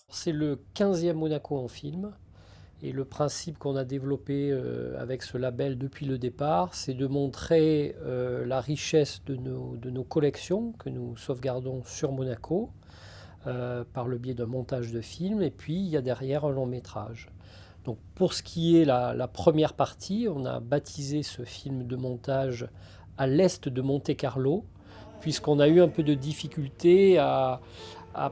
C'est le 15e Monaco en film. Et le principe qu'on a développé avec ce label depuis le départ, c'est de montrer la richesse de nos collections que nous sauvegardons sur Monaco par le biais d'un montage de film. Et puis il y a derrière un long métrage. Donc pour ce qui est la première partie, on a baptisé ce film de montage à l'est de Monte-Carlo, puisqu'on a eu un peu de difficulté à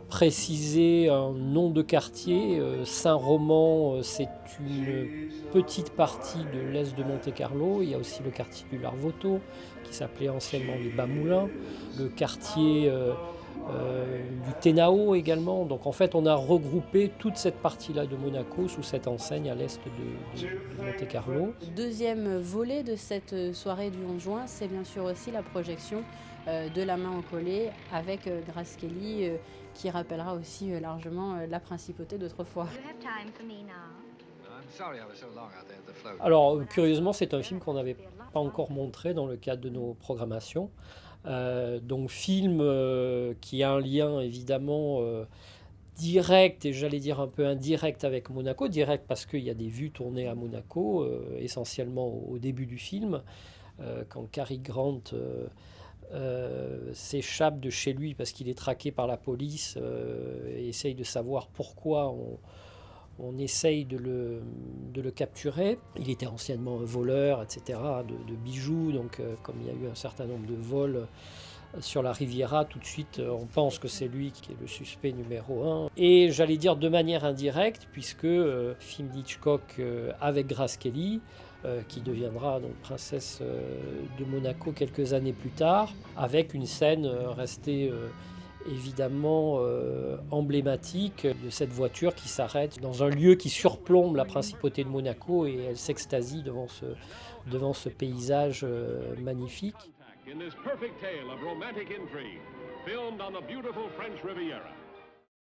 préciser un nom de quartier. Saint-Roman, c'est une petite partie de l'est de Monte-Carlo. Il y a aussi le quartier du Larvotto, qui s'appelait anciennement les Bas-Moulins, le quartier du Tenao également. Donc en fait, on a regroupé toute cette partie-là de Monaco sous cette enseigne à l'est de Monte-Carlo. Le deuxième volet de cette soirée du 11 juin, c'est bien sûr aussi la projection de La main en collet avec Grace Kelly, qui rappellera aussi largement la principauté d'autrefois. Alors curieusement, c'est un film qu'on n'avait pas encore montré dans le cadre de nos programmations. Donc film qui a un lien évidemment direct et j'allais dire un peu indirect avec Monaco. Direct parce qu'il y a des vues tournées à Monaco, essentiellement au début du film, quand Cary Grant s'échappe de chez lui parce qu'il est traqué par la police et essaye de savoir pourquoi on essaye de le capturer. Il était anciennement un voleur, etc., de bijoux, donc comme il y a eu un certain nombre de vols sur la Riviera, tout de suite on pense que c'est lui qui est le suspect numéro 1. Et j'allais dire de manière indirecte, puisque film d'Hitchcock avec Grace Kelly, qui deviendra donc princesse de Monaco quelques années plus tard, avec une scène restée évidemment emblématique de cette voiture qui s'arrête dans un lieu qui surplombe la principauté de Monaco et elle s'extasie devant ce paysage magnifique. In this perfect tale of romantic intrigue, filmed on the beautiful French Riviera.